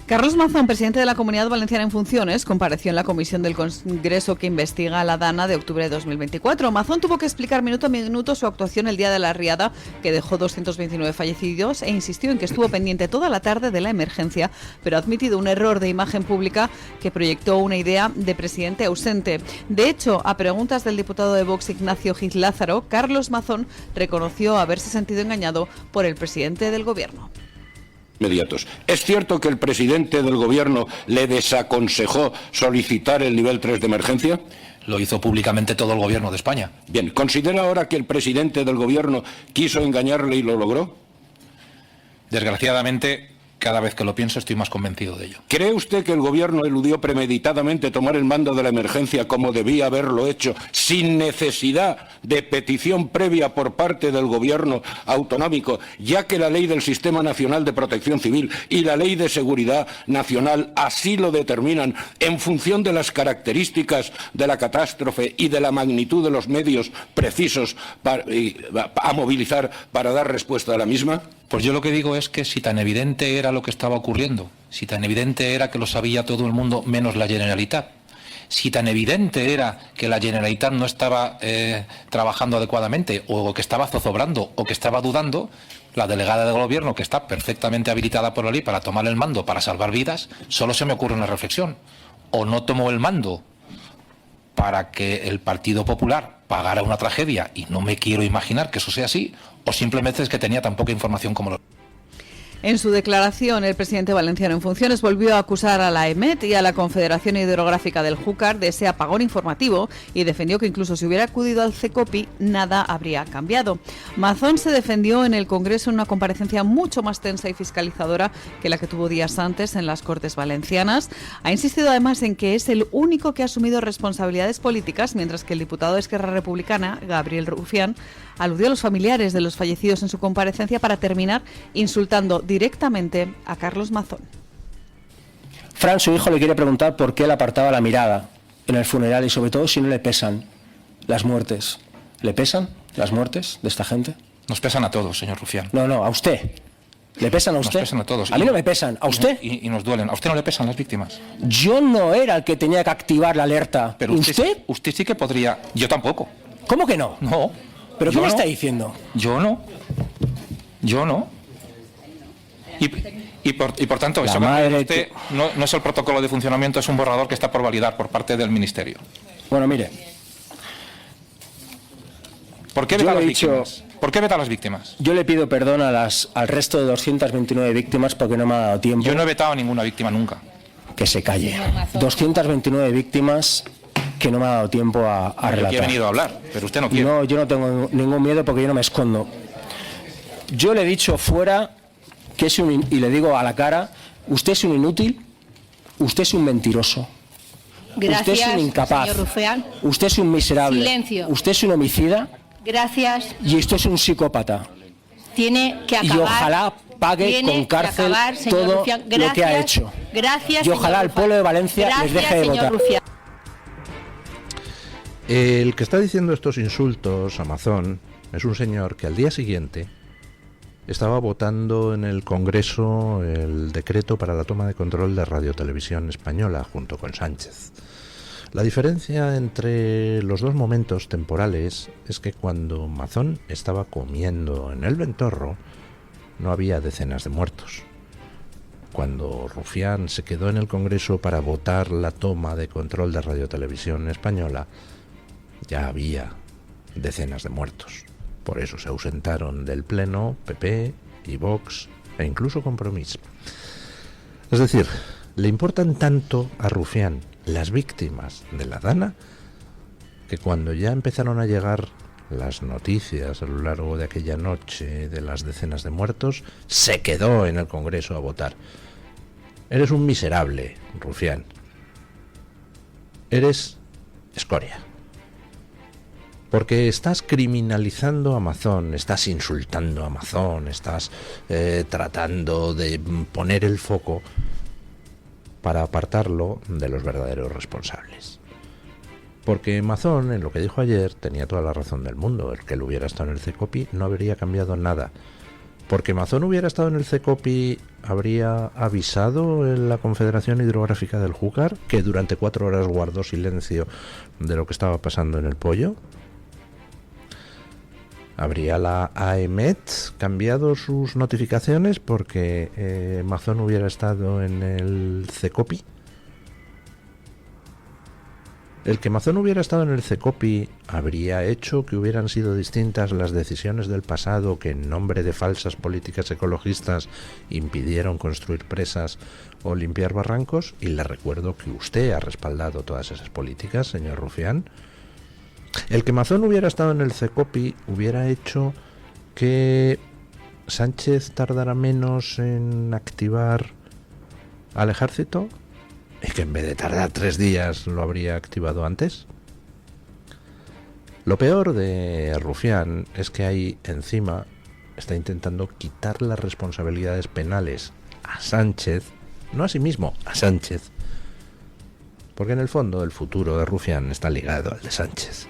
Carlos Mazón, presidente de la Comunidad Valenciana en funciones, compareció en la comisión del Congreso que investiga a la Dana de octubre de 2024. Mazón tuvo que explicar minuto a minuto su actuación el día de la riada, que dejó 229 fallecidos, e insistió en que estuvo pendiente toda la tarde de la emergencia, pero ha admitido un error de imagen pública que proyectó una idea de presidente ausente. De hecho, a preguntas del diputado de Vox, Ignacio Gil Lázaro, Carlos Mazón reconoció haberse sentido engañado por el presidente del Gobierno. Inmediatos. ¿Es cierto que el presidente del Gobierno le desaconsejó solicitar el nivel 3 de emergencia? Lo hizo públicamente todo el Gobierno de España. Bien, ¿considera ahora que el presidente del Gobierno quiso engañarle y lo logró? Desgraciadamente, cada vez que lo pienso estoy más convencido de ello. ¿Cree usted que el Gobierno eludió premeditadamente tomar el mando de la emergencia como debía haberlo hecho, sin necesidad de petición previa por parte del Gobierno autonómico, ya que la Ley del Sistema Nacional de Protección Civil y la Ley de Seguridad Nacional así lo determinan en función de las características de la catástrofe y de la magnitud de los medios precisos a movilizar para dar respuesta a la misma? Pues yo lo que digo es que si tan evidente era lo que estaba ocurriendo, si tan evidente era que lo sabía todo el mundo menos la Generalitat, si tan evidente era que la Generalitat no estaba trabajando adecuadamente, o que estaba zozobrando, o que estaba dudando, la delegada de Gobierno, que está perfectamente habilitada por la ley para tomar el mando para salvar vidas, solo se me ocurre una reflexión: o no tomó el mando para que el Partido Popular pagara una tragedia, y no me quiero imaginar que eso sea así, o simplemente es que tenía tan poca información como lo... En su declaración, el presidente valenciano en funciones volvió a acusar a la EMET y a la Confederación Hidrográfica del Júcar de ese apagón informativo y defendió que incluso si hubiera acudido al CECOPI, nada habría cambiado. Mazón se defendió en el Congreso en una comparecencia mucho más tensa y fiscalizadora que la que tuvo días antes en las Cortes Valencianas. Ha insistido además en que es el único que ha asumido responsabilidades políticas, mientras que el diputado de Esquerra Republicana, Gabriel Rufián, aludió a los familiares de los fallecidos en su comparecencia para terminar insultando directamente a Carlos Mazón. Fran, su hijo, le quiere preguntar por qué le apartaba la mirada en el funeral y sobre todo si no le pesan las muertes. ¿Le pesan las muertes de esta gente? Nos pesan a todos, señor Rufián. No, a usted. ¿Le pesan a usted? Nos pesan a todos. A mí no me pesan. ¿A usted? Y nos duelen. ¿A usted no le pesan las víctimas? Yo no era el que tenía que activar la alerta. Pero usted sí que podría... Yo tampoco. ¿Cómo que no? No. ¿Pero qué me está diciendo? Yo no. Y por tanto, eso que no es el protocolo de funcionamiento, es un borrador que está por validar por parte del Ministerio. Bueno, mire. ¿Por qué veta a las víctimas? ¿Por qué veta a las víctimas? Yo le pido perdón al resto de 229 víctimas porque no me ha dado tiempo. Yo no he vetado a ninguna víctima nunca. Que se calle. 229 víctimas que no me ha dado tiempo a relatar. Yo he venido a hablar, pero usted no quiere. No, yo no tengo ningún miedo porque yo no me escondo. Yo le he dicho fuera que es y le digo a la cara, usted es un inútil, usted es un mentiroso. Gracias, usted es un incapaz. Señor Rufián. Usted es un miserable. Silencio. Usted es un homicida. Gracias. Y usted es un psicópata. Tiene que acabar. Y ojalá pague con cárcel todo Rufián. lo que ha hecho. Gracias. Y ojalá el pueblo de Valencia les deje de votar. Rufián. El que está diciendo estos insultos a Mazón es un señor que al día siguiente estaba votando en el Congreso el decreto para la toma de control de Radio Televisión Española junto con Sánchez. La diferencia entre los dos momentos temporales es que cuando Mazón estaba comiendo en el Ventorro no había decenas de muertos. Cuando Rufián se quedó en el Congreso para votar la toma de control de Radio Televisión Española, ya había decenas de muertos. Por eso se ausentaron del Pleno PP y Vox e incluso Compromís. Es decir, le importan tanto a Rufián las víctimas de la Dana que cuando ya empezaron a llegar las noticias a lo largo de aquella noche de las decenas de muertos, se quedó en el Congreso a votar. Eres un miserable, Rufián. Eres escoria. Porque estás criminalizando a Mazón, estás insultando a Mazón, estás tratando de poner el foco para apartarlo de los verdaderos responsables. Porque Mazón, en lo que dijo ayer, tenía toda la razón del mundo. El que él hubiera estado en el CECOPI no habría cambiado nada. Porque Mazón hubiera estado en el CECOPI habría avisado en la Confederación Hidrográfica del Júcar, que durante 4 horas guardó silencio de lo que estaba pasando en el Pollo? ¿Habría la AEMET cambiado sus notificaciones porque Mazón hubiera estado en el CECOPI? El que Mazón hubiera estado en el CECOPI habría hecho que hubieran sido distintas las decisiones del pasado que en nombre de falsas políticas ecologistas impidieron construir presas o limpiar barrancos, y le recuerdo que usted ha respaldado todas esas políticas, señor Rufián. El que Mazón hubiera estado en el CECOPI hubiera hecho que Sánchez tardara menos en activar al ejército, y que en vez de tardar 3 días lo habría activado antes. Lo peor de Rufián es que ahí encima está intentando quitar las responsabilidades penales a Sánchez, no a sí mismo, a Sánchez, porque en el fondo el futuro de Rufián está ligado al de Sánchez.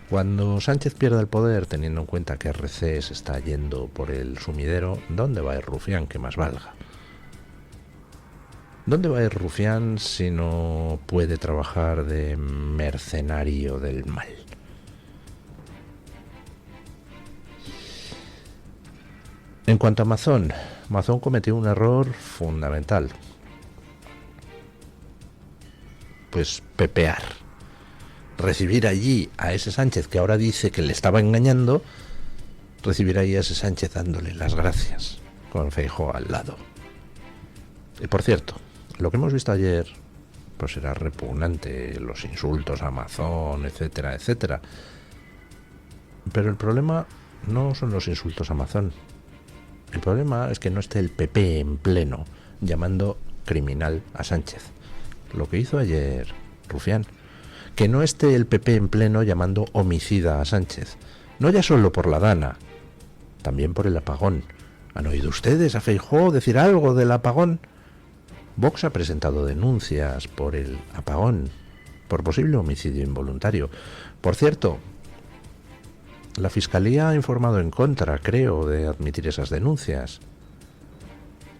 Cuando Sánchez pierda el poder, teniendo en cuenta que RC se está yendo por el sumidero, ¿dónde va a ir Rufián que más valga? ¿Dónde va a ir Rufián si no puede trabajar de mercenario del mal? En cuanto a Mazón, Mazón cometió un error fundamental. Pues pepear. Recibir allí a ese Sánchez que ahora dice que le estaba engañando, recibir allí a ese Sánchez dándole las gracias, con Feijóo al lado. Y por cierto, lo que hemos visto ayer pues era repugnante, los insultos a Mazón, etcétera, etcétera. Pero el problema no son los insultos a Mazón. El problema es que no esté el PP en pleno llamando criminal a Sánchez. Lo que hizo ayer Rufián. Que no esté el PP en pleno llamando homicida a Sánchez. No ya solo por la Dana, también por el apagón. ¿Han oído ustedes a Feijóo decir algo del apagón? Vox ha presentado denuncias por el apagón, por posible homicidio involuntario. Por cierto, la Fiscalía ha informado en contra, creo, de admitir esas denuncias.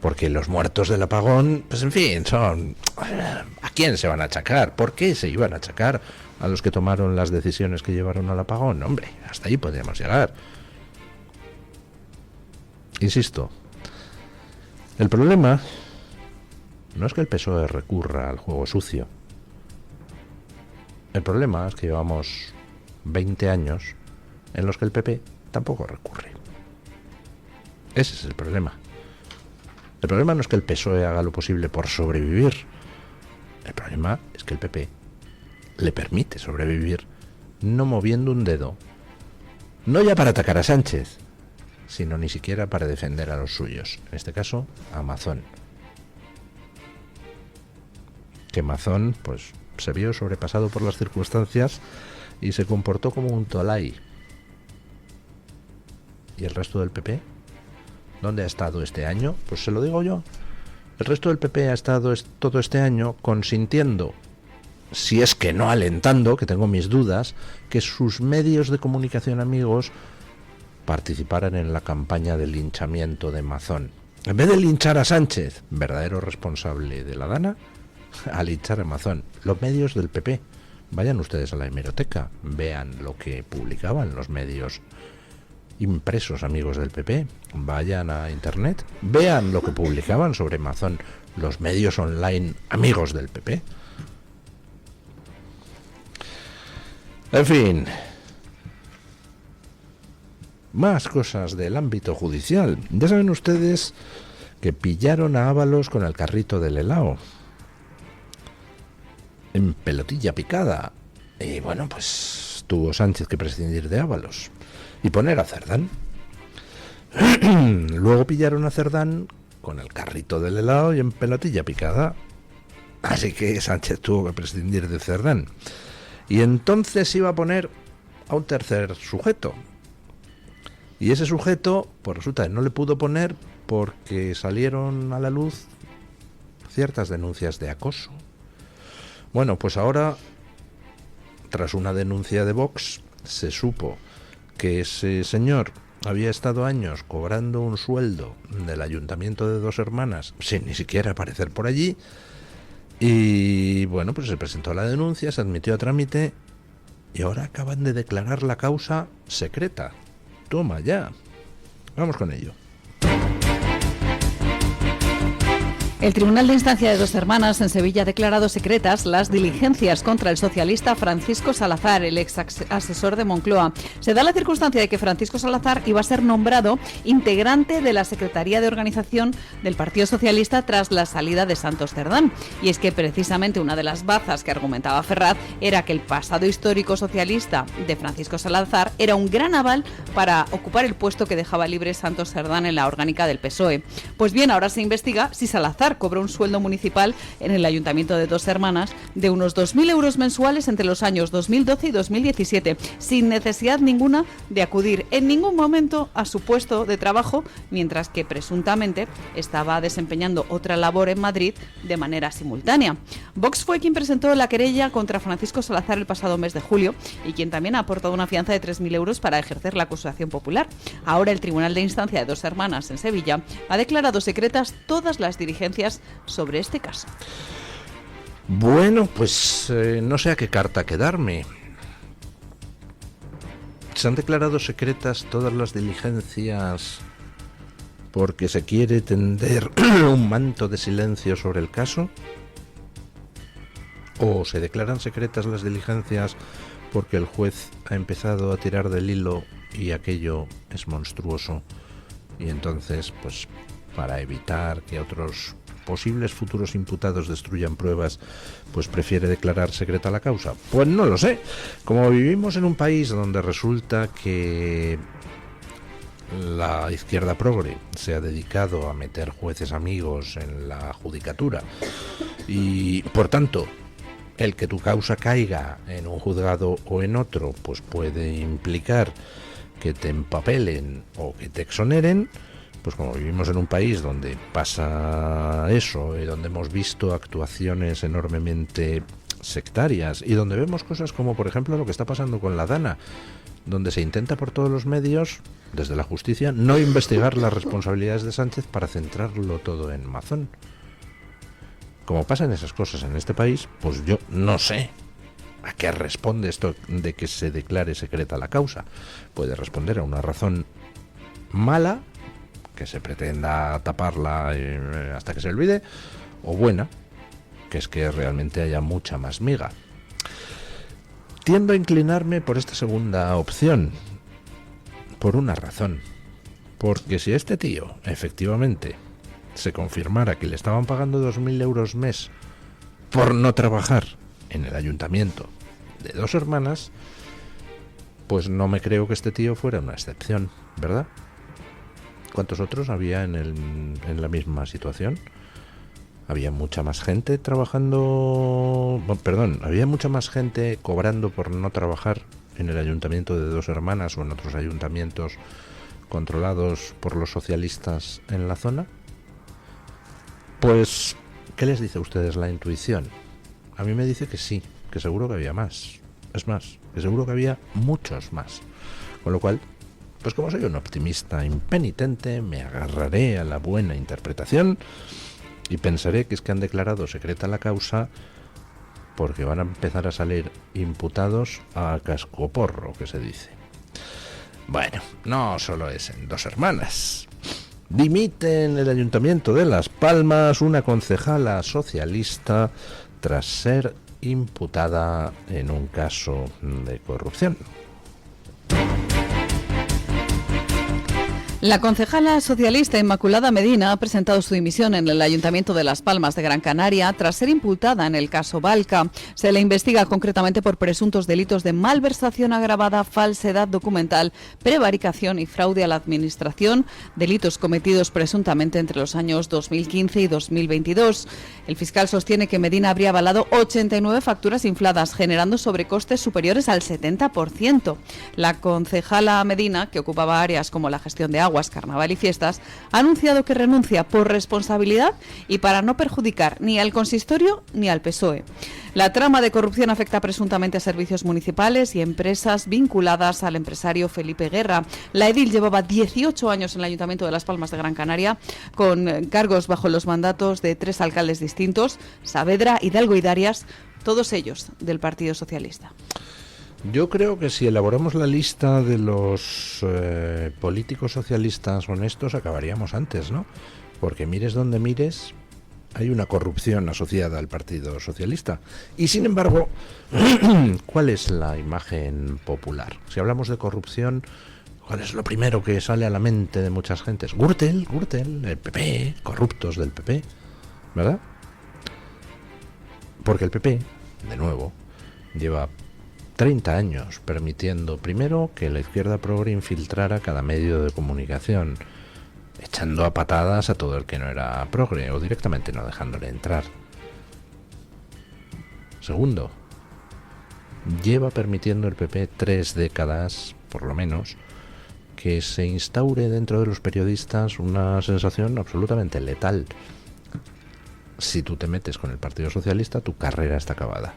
Porque los muertos del apagón, pues en fin, son... ¿A quién se van a achacar? ¿Por qué se iban a achacar a los que tomaron las decisiones que llevaron al apagón? Hombre, hasta ahí podríamos llegar. Insisto, el problema no es que el PSOE recurra al juego sucio. El problema es que llevamos 20 años en los que el PP tampoco recurre. Ese es el problema. El problema no es que el PSOE haga lo posible por sobrevivir. El problema es que el PP le permite sobrevivir no moviendo un dedo, no ya para atacar a Sánchez, sino ni siquiera para defender a los suyos, en este caso a Mazón. Que Mazón pues se vio sobrepasado por las circunstancias y se comportó como un tolai. ¿Y el resto del PP? ¿Dónde ha estado este año? Pues se lo digo yo. El resto del PP ha estado todo este año consintiendo, si es que no alentando, que tengo mis dudas, que sus medios de comunicación amigos participaran en la campaña de linchamiento de Mazón. En vez de linchar a Sánchez, verdadero responsable de la Dana, a linchar a Mazón. Los medios del PP. Vayan ustedes a la hemeroteca, vean lo que publicaban los medios impresos amigos del PP, vayan a internet, vean lo que publicaban sobre Mazón los medios online amigos del PP. En fin, más cosas del ámbito judicial. Ya saben ustedes que pillaron a Ábalos con el carrito del helado en pelotilla picada, y bueno, pues tuvo Sánchez que prescindir de Ábalos y poner a Cerdán. Luego pillaron a Cerdán con el carrito del helado y en pelotilla picada. Así que Sánchez tuvo que prescindir de Cerdán. Y entonces iba a poner a un tercer sujeto. Y ese sujeto, pues resulta que no le pudo poner porque salieron a la luz ciertas denuncias de acoso. Bueno, pues ahora, tras una denuncia de Vox, se supo que ese señor había estado años cobrando un sueldo del Ayuntamiento de Dos Hermanas sin ni siquiera aparecer por allí. Y bueno, pues se presentó la denuncia, se admitió a trámite y ahora acaban de declarar la causa secreta. Toma ya. Vamos con ello. El Tribunal de Instancia de Dos Hermanas en Sevilla ha declarado secretas las diligencias contra el socialista Francisco Salazar, el ex asesor de Moncloa. Se da la circunstancia de que Francisco Salazar iba a ser nombrado integrante de la Secretaría de Organización del Partido Socialista tras la salida de Santos Cerdán. Y es que precisamente una de las bazas que argumentaba Ferraz era que el pasado histórico socialista de Francisco Salazar era un gran aval para ocupar el puesto que dejaba libre Santos Cerdán en la orgánica del PSOE. Pues bien, ahora se investiga si Salazar cobró un sueldo municipal en el Ayuntamiento de Dos Hermanas de unos 2.000 euros mensuales entre los años 2012 y 2017, sin necesidad ninguna de acudir en ningún momento a su puesto de trabajo, mientras que presuntamente estaba desempeñando otra labor en Madrid de manera simultánea. Vox fue quien presentó la querella contra Francisco Salazar el pasado mes de julio y quien también ha aportado una fianza de 3.000 euros para ejercer la acusación popular. Ahora el Tribunal de Instancia de Dos Hermanas en Sevilla ha declarado secretas todas las diligencias sobre este caso. Bueno, pues no sé a qué carta quedarme. Se han declarado secretas todas las diligencias porque se quiere tender un manto de silencio sobre el caso, o se declaran secretas las diligencias porque el juez ha empezado a tirar del hilo y aquello es monstruoso y entonces, pues, para evitar que otros posibles futuros imputados destruyan pruebas, pues prefiere declarar secreta la causa. Pues no lo sé. Como vivimos en un país donde resulta que la izquierda progre se ha dedicado a meter jueces amigos en la judicatura y, por tanto, el que tu causa caiga en un juzgado o en otro, pues puede implicar que te empapelen o que te exoneren. Pues como vivimos en un país donde pasa eso y donde hemos visto actuaciones enormemente sectarias y donde vemos cosas como, por ejemplo, lo que está pasando con la Dana, donde se intenta por todos los medios, desde la justicia, no investigar las responsabilidades de Sánchez para centrarlo todo en Mazón. Como pasan esas cosas en este país, pues yo no sé a qué responde esto de que se declare secreta la causa. Puede responder a una razón mala, que se pretenda taparla hasta que se olvide, o buena, que es que realmente haya mucha más miga. Tiendo a inclinarme por esta segunda opción, por una razón. Porque si este tío, efectivamente, se confirmara que le estaban pagando 2.000 euros mes por no trabajar en el Ayuntamiento de Dos Hermanas, pues no me creo que este tío fuera una excepción, ¿verdad? ¿Cuántos otros había en la misma situación? Había mucha más gente había mucha más gente cobrando por no trabajar en el Ayuntamiento de Dos Hermanas o en otros ayuntamientos controlados por los socialistas en la zona. Pues, ¿qué les dice a ustedes la intuición? A mí me dice que sí, que seguro que había más. Es más, que seguro que había muchos más. Con lo cual, pues como soy un optimista impenitente, me agarraré a la buena interpretación y pensaré que es que han declarado secreta la causa porque van a empezar a salir imputados a cascoporro, que se dice. Bueno, no solo es en Dos Hermanas. Dimite en el Ayuntamiento de Las Palmas una concejala socialista tras ser imputada en un caso de corrupción. La concejala socialista Inmaculada Medina ha presentado su dimisión en el Ayuntamiento de Las Palmas de Gran Canaria tras ser imputada en el caso Valca. Se le investiga concretamente por presuntos delitos de malversación agravada, falsedad documental, prevaricación y fraude a la Administración, delitos cometidos presuntamente entre los años 2015 y 2022. El fiscal sostiene que Medina habría avalado 89 facturas infladas, generando sobrecostes superiores al 70%. La concejala Medina, que ocupaba áreas como la gestión de agua, paraguas, carnaval y fiestas, ha anunciado que renuncia por responsabilidad y para no perjudicar ni al consistorio ni al PSOE. La trama de corrupción afecta presuntamente a servicios municipales y empresas vinculadas al empresario Felipe Guerra. La edil llevaba 18 años en el Ayuntamiento de Las Palmas de Gran Canaria, con cargos bajo los mandatos de 3 alcaldes distintos, Saavedra, Hidalgo y Darias, todos ellos del Partido Socialista. Yo creo que si elaboramos la lista de los políticos socialistas honestos, acabaríamos antes, ¿no? Porque mires donde mires, hay una corrupción asociada al Partido Socialista. Y sin embargo, ¿cuál es la imagen popular? Si hablamos de corrupción, ¿cuál es lo primero que sale a la mente de muchas gentes? Gürtel, el PP, corruptos del PP, ¿verdad? Porque el PP, de nuevo, lleva 30 años permitiendo, primero, que la izquierda progre infiltrara cada medio de comunicación, echando a patadas a todo el que no era progre o directamente no dejándole entrar. Segundo, lleva permitiendo el PP 3 décadas, por lo menos, que se instaure dentro de los periodistas una sensación absolutamente letal. Si tú te metes con el Partido Socialista, tu carrera está acabada.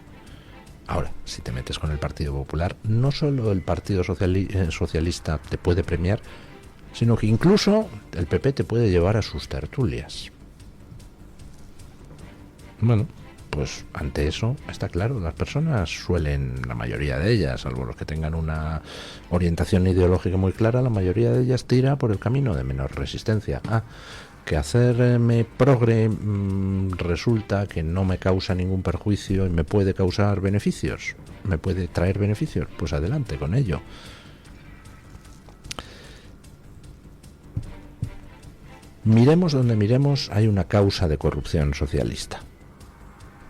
Ahora, si te metes con el Partido Popular, no solo el Partido Socialista te puede premiar, sino que incluso el PP te puede llevar a sus tertulias. Bueno, pues ante eso está claro, las personas suelen, la mayoría de ellas, salvo los que tengan una orientación ideológica muy clara, la mayoría de ellas tira por el camino de menor resistencia. Que hacerme progre resulta que no me causa ningún perjuicio y me puede causar beneficios, me puede traer beneficios, pues adelante con ello. Miremos donde miremos, hay una causa de corrupción socialista,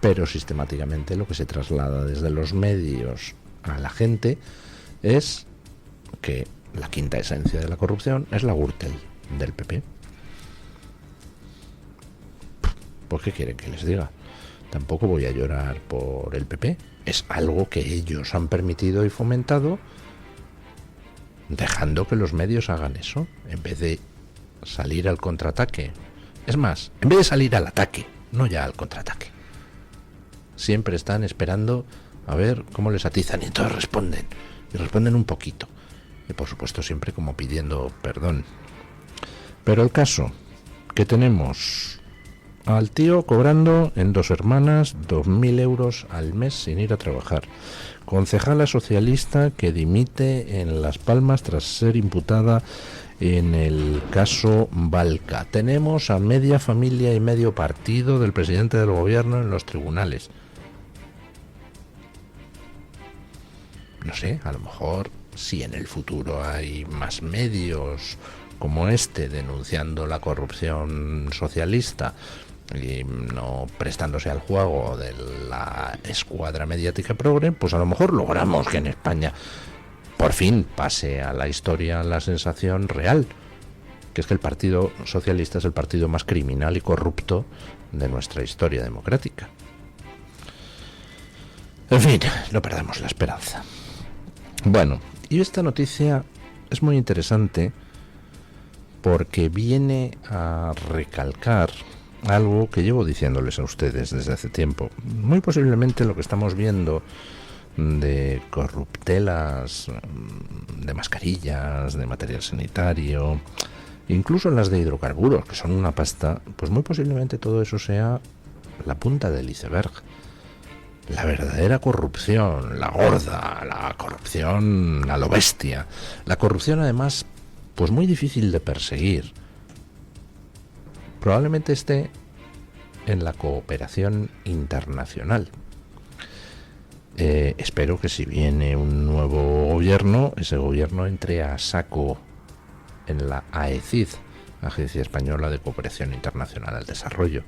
pero sistemáticamente lo que se traslada desde los medios a la gente es que la quinta esencia de la corrupción es la Gürtel del PP. ¿Por qué quieren que les diga? Tampoco voy a llorar por el PP. Es algo que ellos han permitido y fomentado, dejando que los medios hagan eso, en vez de salir al contraataque. Es más, en vez de salir al ataque, no ya al contraataque. Siempre están esperando a ver cómo les atizan y entonces responden. Y responden un poquito. Y por supuesto siempre como pidiendo perdón. Pero el caso que tenemos al tío cobrando en Dos Hermanas 2.000 euros al mes sin ir a trabajar. Concejala socialista que dimite en Las Palmas tras ser imputada en el caso Valca. Tenemos a media familia y medio partido del presidente del gobierno en los tribunales. No sé, a lo mejor si en el futuro hay más medios como este denunciando la corrupción socialista y no prestándose al juego de la escuadra mediática progre, pues a lo mejor logramos que en España por fin pase a la historia la sensación real, que es que el Partido Socialista es el partido más criminal y corrupto de nuestra historia democrática. En fin, no perdamos la esperanza. Bueno, y esta noticia es muy interesante porque viene a recalcar algo que llevo diciéndoles a ustedes desde hace tiempo. Muy posiblemente lo que estamos viendo de corruptelas, de mascarillas, de material sanitario, incluso las de hidrocarburos, que son una pasta, pues muy posiblemente todo eso sea la punta del iceberg. La verdadera corrupción, la gorda, la corrupción a lo bestia. La corrupción además, pues muy difícil de perseguir. Probablemente esté en la cooperación internacional. Espero que si viene un nuevo gobierno, ese gobierno entre a saco en la AECID, Agencia Española de Cooperación Internacional al Desarrollo,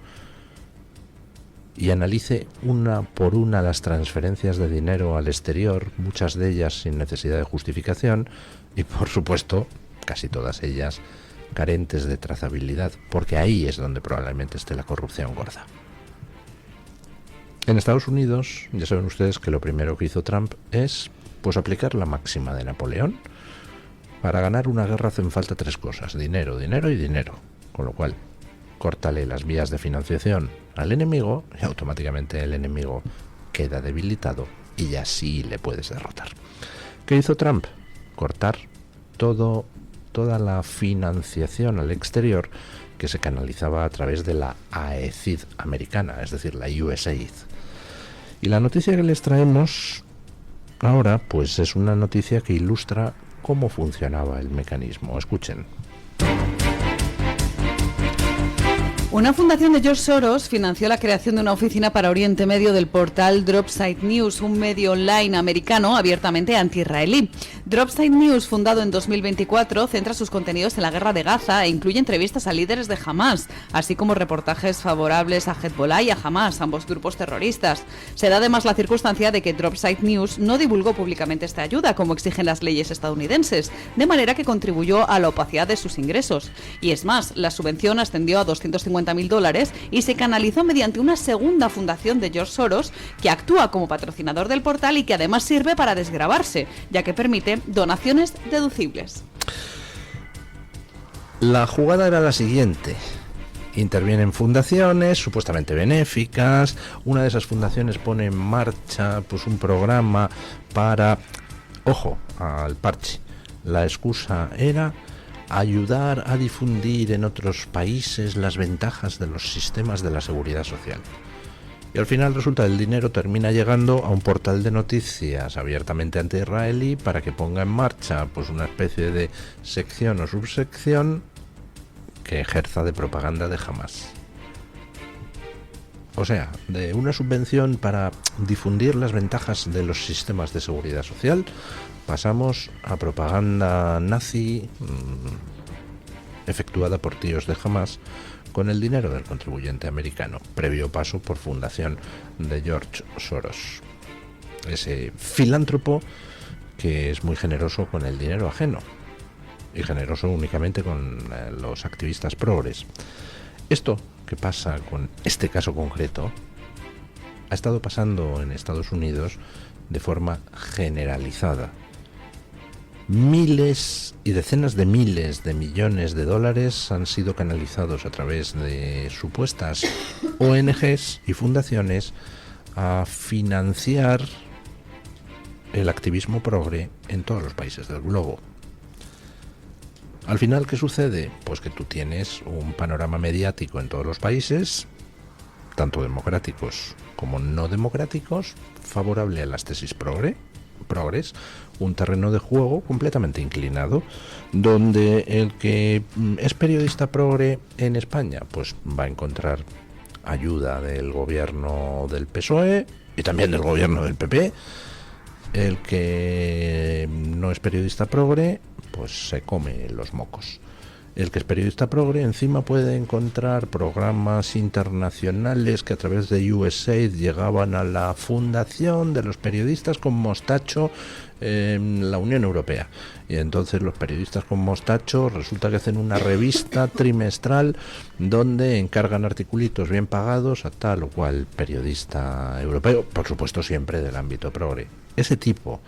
y analice una por una las transferencias de dinero al exterior, muchas de ellas sin necesidad de justificación y por supuesto casi todas ellas carentes de trazabilidad, porque ahí es donde probablemente esté la corrupción gorda. En Estados Unidos, ya saben ustedes que lo primero que hizo Trump es pues aplicar la máxima de Napoleón, Para ganar una guerra hacen falta tres cosas: dinero, dinero y dinero. Con lo cual, córtale las vías de financiación al enemigo y automáticamente el enemigo queda debilitado y ya sí le puedes derrotar. ¿Qué hizo Trump? Cortar toda la financiación al exterior que se canalizaba a través de la AECID americana, es decir, la USAID. Y la noticia que les traemos ahora, pues es una noticia que ilustra cómo funcionaba el mecanismo. Escuchen. Una fundación de George Soros financió la creación de una oficina para Oriente Medio del portal Dropsite News, un medio online americano abiertamente anti-israelí. Dropsite News, fundado en 2024, centra sus contenidos en la guerra de Gaza e incluye entrevistas a líderes de Hamas, así como reportajes favorables a Hezbollah y a Hamas, ambos grupos terroristas. Se da además la circunstancia de que Dropsite News no divulgó públicamente esta ayuda, como exigen las leyes estadounidenses, de manera que contribuyó a la opacidad de sus ingresos. Y es más, la subvención ascendió a $250.000 y se canalizó mediante una segunda fundación de George Soros que actúa como patrocinador del portal y que además sirve para desgravarse, ya que permite donaciones deducibles. La jugada era la siguiente: intervienen fundaciones supuestamente benéficas. Una de esas fundaciones pone en marcha pues un programa para, ojo al parche, la excusa era ayudar a difundir en otros países las ventajas de los sistemas de la seguridad social. Y al final resulta que el dinero termina llegando a un portal de noticias abiertamente anti-israelí para que ponga en marcha pues una especie de sección o subsección que ejerza de propaganda de Hamas. O sea, de una subvención para difundir las ventajas de los sistemas de seguridad social pasamos a propaganda nazi efectuada por tíos de Hamas con el dinero del contribuyente americano, previo paso por fundación de George Soros, ese filántropo que es muy generoso con el dinero ajeno y generoso únicamente con los activistas progres. Esto que pasa con este caso concreto ha estado pasando en Estados Unidos de forma generalizada. Miles y decenas de miles de millones de dólares han sido canalizados a través de supuestas ONGs y fundaciones a financiar el activismo progre en todos los países del globo. Al final, ¿qué sucede? Pues que tú tienes un panorama mediático en todos los países, tanto democráticos como no democráticos, favorable a las tesis progres, un terreno de juego completamente inclinado, donde el que es periodista progre en España pues va a encontrar ayuda del gobierno del PSOE y también del gobierno del PP. El que no es periodista progre pues se come los mocos. El que es periodista progre encima puede encontrar programas internacionales que a través de USAID llegaban a la fundación de los periodistas con mostacho en la Unión Europea. Y entonces los periodistas con mostacho resulta que hacen una revista trimestral donde encargan articulitos bien pagados a tal o cual periodista europeo, por supuesto siempre del ámbito progre. Ese tipo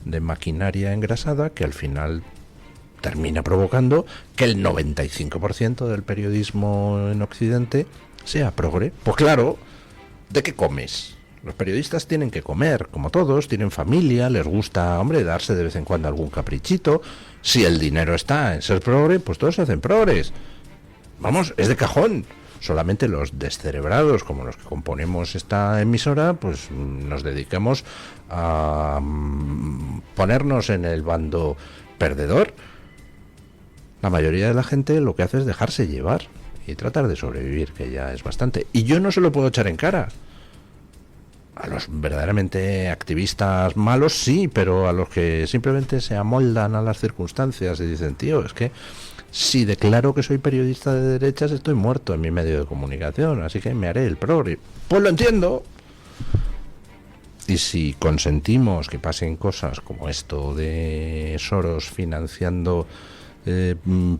de maquinaria engrasada que al final termina provocando que el 95% del periodismo en Occidente sea progre. Pues claro, ¿de qué comes? Los periodistas tienen que comer, como todos, tienen familia, les gusta, hombre, darse de vez en cuando algún caprichito. Si el dinero está en ser progre, pues todos se hacen progres. Vamos, es de cajón. Solamente los descerebrados, como los que componemos esta emisora, pues nos dedicamos a ponernos en el bando perdedor. La mayoría de la gente lo que hace es dejarse llevar y tratar de sobrevivir, que ya es bastante. Y yo no se lo puedo echar en cara. A los verdaderamente activistas malos sí, pero a los que simplemente se amoldan a las circunstancias y dicen, tío, es que si declaro que soy periodista de derechas estoy muerto en mi medio de comunicación, así que me haré el progre. Pues lo entiendo. Y si consentimos que pasen cosas como esto de Soros financiando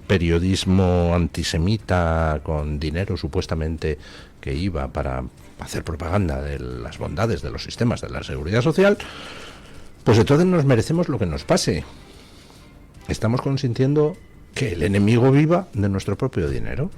periodismo antisemita con dinero supuestamente que iba para hacer propaganda de las bondades de los sistemas de la seguridad social, pues entonces nos merecemos lo que nos pase. estamos consintiendo que el enemigo viva de nuestro propio dinero.